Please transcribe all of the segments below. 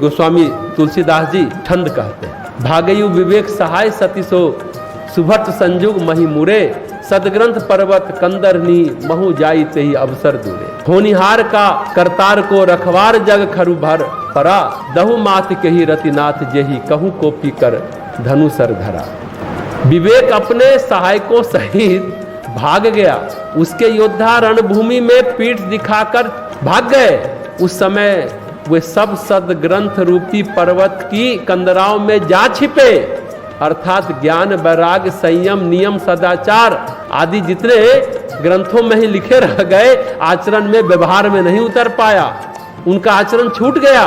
गोस्वामी तुलसीदास जी छंद कहते हैं, भागयु विवेक सहाय सतीसो सुभट संजुग मही मुरे, सदग्रंथ पर्वत कंदरनी महु जाई ते ही अवसर दूरे। होनिहार का करतार को रखवार जग खरु भर परा, दहु मात के ही रतिनाथ जेही कहूं को पी कर धनु सर धरा। विवेक अपने सहायकों सहित भाग गया, उसके योद्धा रणभूमि में पीठ दिखाकर भाग गए। उस समय वे सब सदग्रंथ रूपी पर्वत की कंदराओं में जा छिपे, अर्थात ज्ञान वैराग्य संयम नियम सदाचार आदि जितने ग्रंथों में ही लिखे रह गए, आचरण में व्यवहार में नहीं उतर पाया, उनका आचरण छूट गया।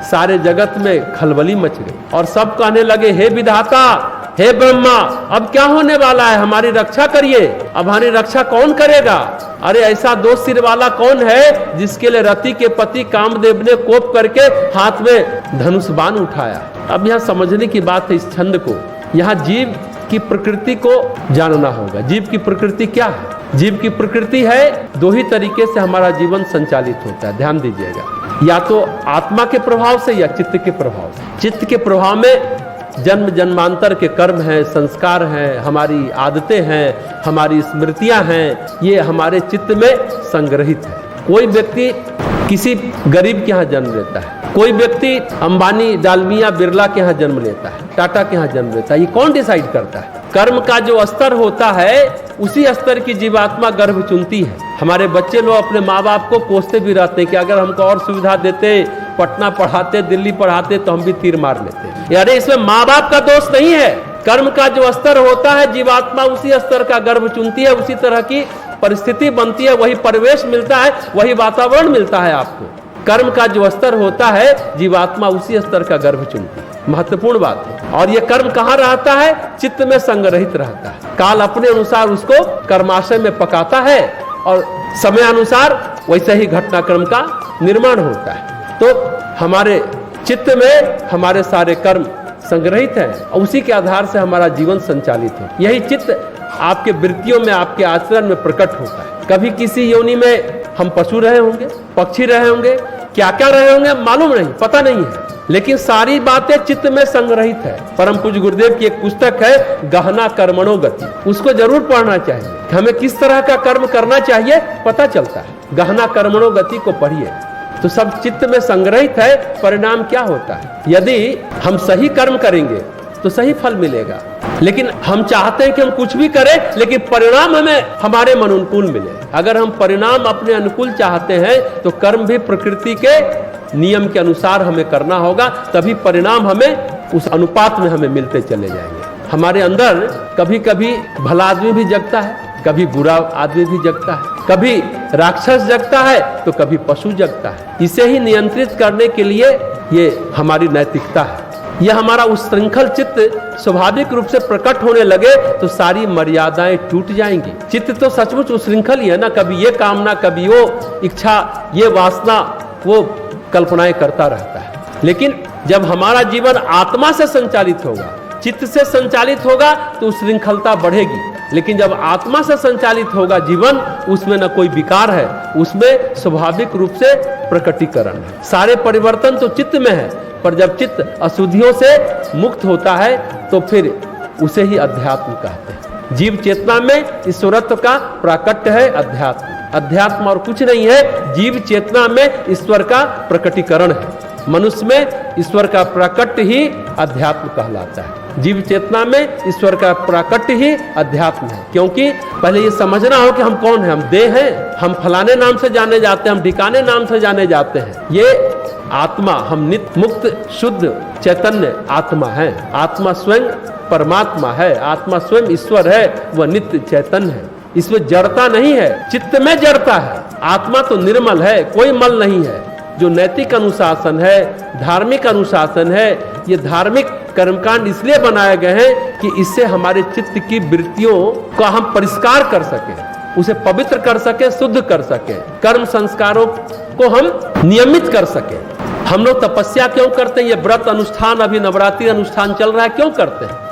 सारे जगत में खलबली मच गई और सब कहने लगे, हे विधाता, हे ब्रह्मा, अब क्या होने वाला है, हमारी रक्षा करिए। अब हमारी रक्षा कौन करेगा? अरे ऐसा दो सिर वाला कौन है जिसके लिए रति के पति कामदेव ने कोप करके हाथ में धनुष बाण उठाया। अब यहाँ समझने की बात है इस छंद को, यहाँ जीव की प्रकृति को जानना होगा। जीव की प्रकृति क्या है? जीव की प्रकृति है, दो ही तरीके से हमारा जीवन संचालित होता है, ध्यान दीजिएगा, या तो आत्मा के प्रभाव से या चित्त के प्रभाव से। चित्त के प्रभाव में जन्म जन्मांतर के कर्म हैं, संस्कार हैं, हमारी आदतें हैं, हमारी स्मृतियां हैं, ये हमारे चित्त में संग्रहित है। कोई व्यक्ति किसी गरीब के यहाँ जन्म लेता है, कोई व्यक्ति अंबानी डालमिया बिरला के यहाँ जन्म लेता है, टाटा के यहाँ जन्म लेता है, ये कौन डिसाइड करता है? कर्म का जो स्तर होता है उसी स्तर की जीवात्मा गर्भ चुनती है। हमारे बच्चे लोग अपने माँ बाप को कोसते भी रहते हैं कि अगर हमको और सुविधा देते, पटना पढ़ाते, दिल्ली पढ़ाते तो हम भी तीर मार लेते। यानी इसमें माँ बाप का दोष नहीं है, कर्म का जो स्तर होता है जीवात्मा उसी स्तर का गर्भ चुनती है, उसी तरह की परिस्थिति बनती है, वही परिवेश मिलता है, वही वातावरण मिलता है आपको। कर्म का जो स्तर होता है जीवात्मा उसी स्तर का गर्भ चुनती है, महत्वपूर्ण बात है। और ये कर्म कहाँ रहता है? चित्त में संग्रहित रहता है। काल अपने अनुसार उसको कर्माशय में पकाता है और समय अनुसार वैसे ही घटनाक्रम का निर्माण होता है। तो हमारे चित्त में हमारे सारे कर्म संग्रहित हैं और उसी के आधार से हमारा जीवन संचालित है। यही चित्त आपके वृत्तियों में, आपके आचरण में प्रकट होता है। कभी किसी योनि में हम पशु रहे होंगे, पक्षी रहे होंगे, क्या क्या रहे होंगे मालूम नहीं, पता नहीं है, लेकिन सारी बातें चित्त में संग्रहित है। परम पूज्य गुरुदेव की एक पुस्तक है गहना कर्मणो गति, उसको जरूर पढ़ना चाहिए। हमें किस तरह का कर्म करना चाहिए पता चलता है। गहना कर्मणो गति को पढ़िए तो सब चित्त में संग्रहित है। परिणाम क्या होता है? यदि हम सही कर्म करेंगे तो सही फल मिलेगा, लेकिन हम चाहते हैं कि हम कुछ भी करें लेकिन परिणाम हमें हमारे मन अनुकूल मिले। अगर हम परिणाम अपने अनुकूल चाहते हैं तो कर्म भी प्रकृति के नियम के अनुसार हमें करना होगा, तभी परिणाम हमें उस अनुपात में हमें मिलते चले जाएंगे। हमारे अंदर कभी कभी भला आदमी भी जगता है, कभी बुरा आदमी भी जगता है, कभी राक्षस जगता है तो कभी पशु जगता है। इसे ही नियंत्रित करने के लिए ये हमारी नैतिकता है। यह हमारा उस श्रृंखल चित्त स्वाभाविक रूप से प्रकट होने लगे तो सारी मर्यादाएं टूट जाएंगी। चित्त तो सचमुच उस श्रृंखल ही है ना, कभी ये कामना, कभी वो इच्छा, ये वासना, वो कल्पनाएं करता रहता है। लेकिन जब हमारा जीवन आत्मा से संचालित होगा, चित्त से संचालित होगा तो श्रृंखलता बढ़ेगी। लेकिन जब आत्मा से संचालित होगा जीवन, उसमें न कोई विकार है, उसमें स्वाभाविक रूप से प्रकटीकरण है। सारे परिवर्तन तो चित्त में है, पर जब चित्त अशुद्धियों से मुक्त होता है तो फिर उसे ही अध्यात्म कहते हैं। जीव चेतना में ईश्वरत्व का प्राकट्य है अध्यात्म। अध्यात्म और कुछ नहीं है, जीव चेतना में ईश्वर का प्रकटीकरण है। मनुष्य में ईश्वर का प्राकट्य ही अध्यात्म कहलाता है। जीव चेतना में ईश्वर का प्राकट्य ही अध्यात्म है। क्योंकि पहले ये समझना हो कि हम कौन हैं। हम देह हैं, हम फलाने नाम से जाने जाते हैं, हम ठिकाने नाम से जाने जाते हैं। ये आत्मा, हम नित्य मुक्त शुद्ध चैतन्य आत्मा है। आत्मा स्वयं परमात्मा है, आत्मा स्वयं ईश्वर है, वह नित्य चैतन्य है। इसमें जड़ता नहीं है, चित्त में जड़ता है। आत्मा तो निर्मल है, कोई मल नहीं है। जो नैतिक अनुशासन है, धार्मिक अनुशासन है, ये धार्मिक कर्मकांड इसलिए बनाए गए हैं कि इससे हमारे चित्त की वृत्तियों का हम परिष्कार कर सकें, उसे पवित्र कर सकें, शुद्ध कर सकें, कर्म संस्कारों को हम नियमित कर सकें। हम लोग तपस्या क्यों करते हैं? ये व्रत अनुष्ठान, अभी नवरात्रि अनुष्ठान चल रहा है, क्यों करते हैं?